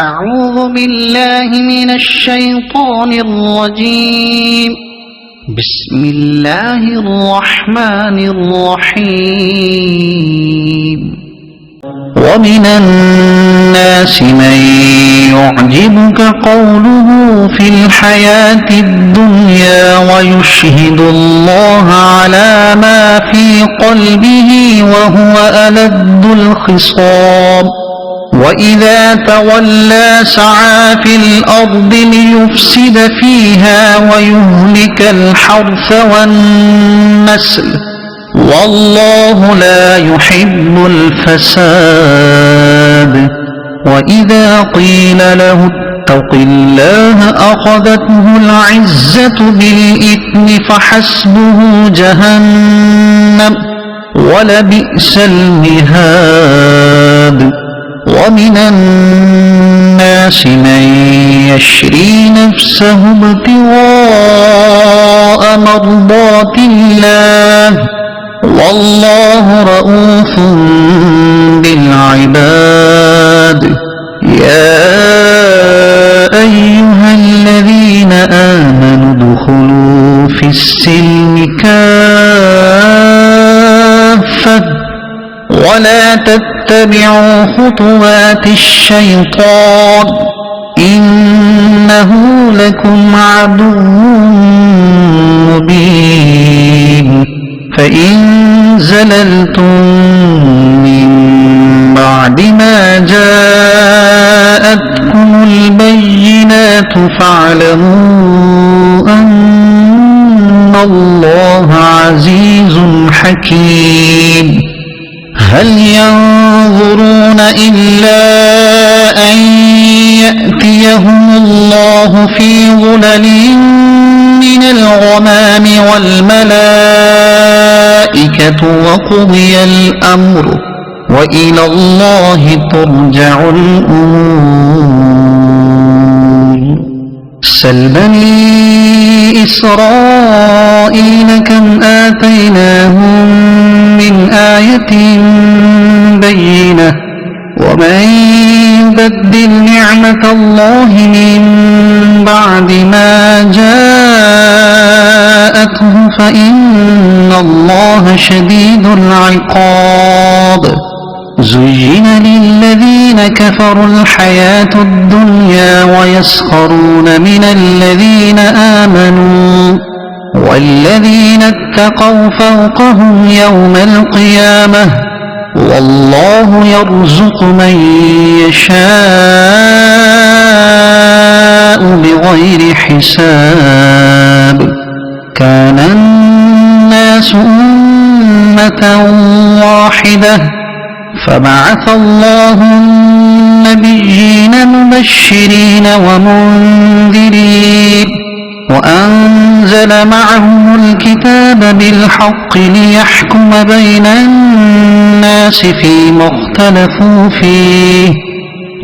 أعوذ بالله من الشيطان الرجيم. بسم الله الرحمن الرحيم. ومن الناس من يعجبك قوله في الحياة الدنيا ويشهد الله على ما في قلبه وهو ألد الخصام. وإذا تولى سعى في الأرض ليفسد فيها ويهلك الحرث والنسل والله لا يحب الفساد. وإذا قيل له اتق الله أخذته العزة بالإثم فحسبه جهنم ولبئس المهاد. ومن الناس من يشري نفسه ابتغاء مرضات الله والله رؤوف بالعباد. يا أيها الذين آمنوا ادخلوا في السلم كافة ولا تتبعوا خطوات الشيطان إنه لكم عدو مبين. فإن زللتم من بعد ما جاءتكم البينات فاعلموا أن الله عزيز حكيم. هل ينظرون إلا أن يأتيهم الله في ظلل من الغمام والملائكة وقضي الأمر وإلى الله ترجع الأمور. سل بني إسرائيل كم آتيناهم من آية بينة ومن يبدل نعمة الله من بعد ما جاءته فإن الله شديد العقاب. زين للذين كفروا الحياة الدنيا ويسخرون من الذين آمنوا والذين اتقوا فوقهم يوم القيامة والله يرزق من يشاء بغير حساب. كان الناس أمة واحدة فبعث الله النبيين مبشرين ومنذرين وأنزل معهم الكتاب بالحق ليحكم بين الناس فيما اختلفوا فيه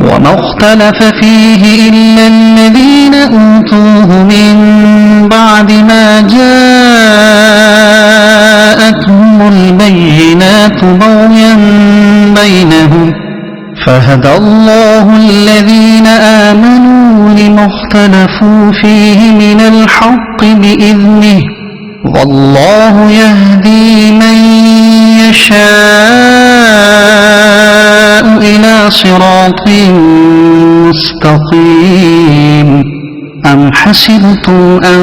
وما اختلف فيه إلا الذين أوتوه من بعد ما جاءتهم البينات بغيا بينهم فهدى الله الذين آمنوا لما اختلفوا فيه من الحق بإذنه والله يهدي من يشاء إلى صراط مستقيم. أم حسبتم أن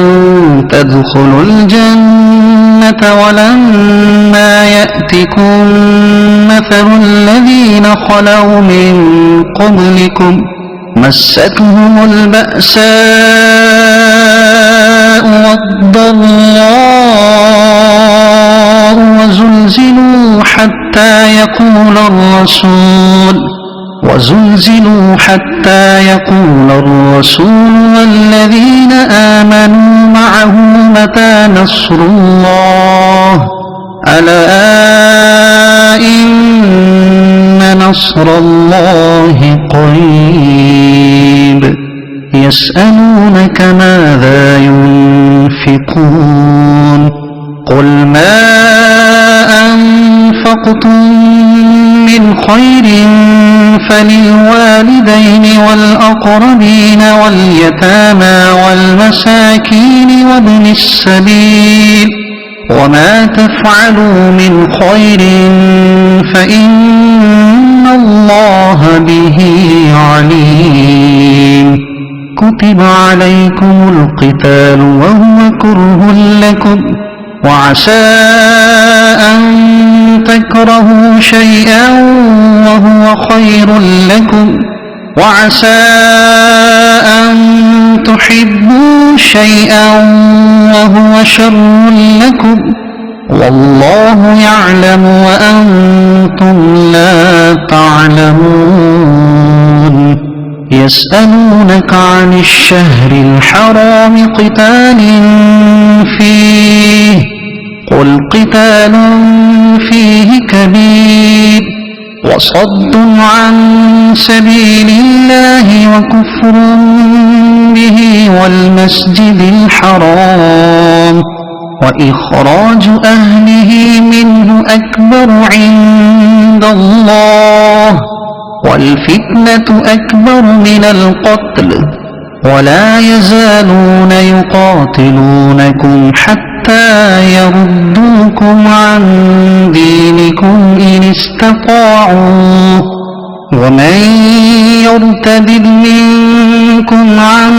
تدخلوا الجنة ولما يأتكم مثل الذين خلوا من قبلكم مستهم البأساء والضراء وزلزلوا حتى يقول الرسول والذين آمنوا معه متى نصر الله ألا إن نصر الله قريب. يسألونك ماذا ينفقون قل ما أنفقتم أنفقتم من خير فللوالدين والأقربين واليتامى والمساكين وابن السبيل وما تفعلوا من خير فإن الله به عليم كتب عليكم القتال وهو كره لكم وعسى أن تكرهوا شيئا وهو خير لكم وعسى أن تحبوا شيئا وهو شر لكم والله يعلم وأنتم لا تعلمون يسألونك عن الشهر الحرام قتال فيه قل قتال فيه كبير وصد عن سبيل الله وكفر به والمسجد الحرام وإخراج أهله منه أكبر عند الله والفتنة أكبر من القتل ولا يزالون يقاتلونكم حتى يردوكم عن دينكم إن استطاعوا ومن يرتد منكم عن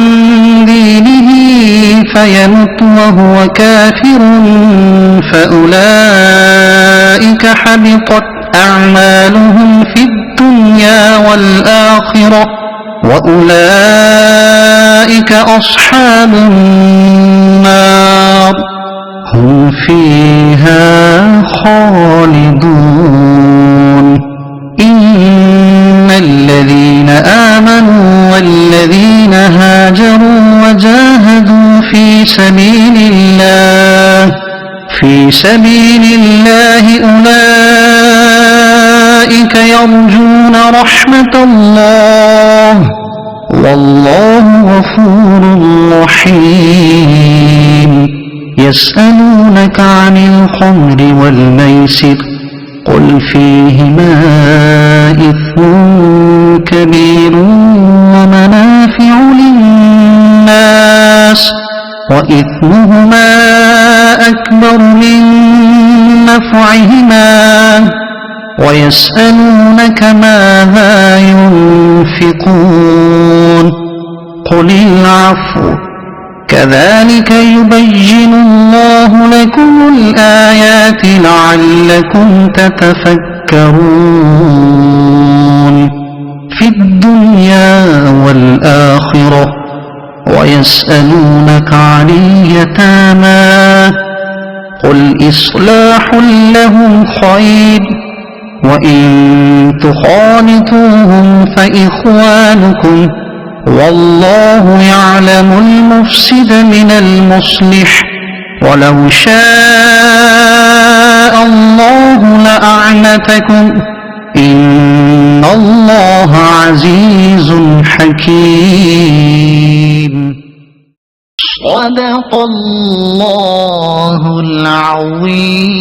دينه فيمت وهو كافر فأولئك حبطت أعمالهم في الدنيا والآخرة وأولئك أصحاب النار هم فيها خالدون إن الذين آمنوا والذين هاجروا وجاهدوا في سبيل الله أولئك يرجون رحمة الله والله غفور رحيم يسألونك عن الخمر والميسر قل فيهما إثم كبير ومنافع للناس وإثمهما أكبر من نفعهما ويسألونك ماذا ينفقون قل العفو كذلك يبين الله لكم الآيات لعلكم تتفكرون في الدنيا والآخرة ويسألونك عن اليتامى قل إصلاح لهم خير وإن تخالطوهم فإخوانكم والله يعلم المفسد من المصلح ولو شاء الله لأعنتكم إن الله عزيز حكيم صدق الله العظيم.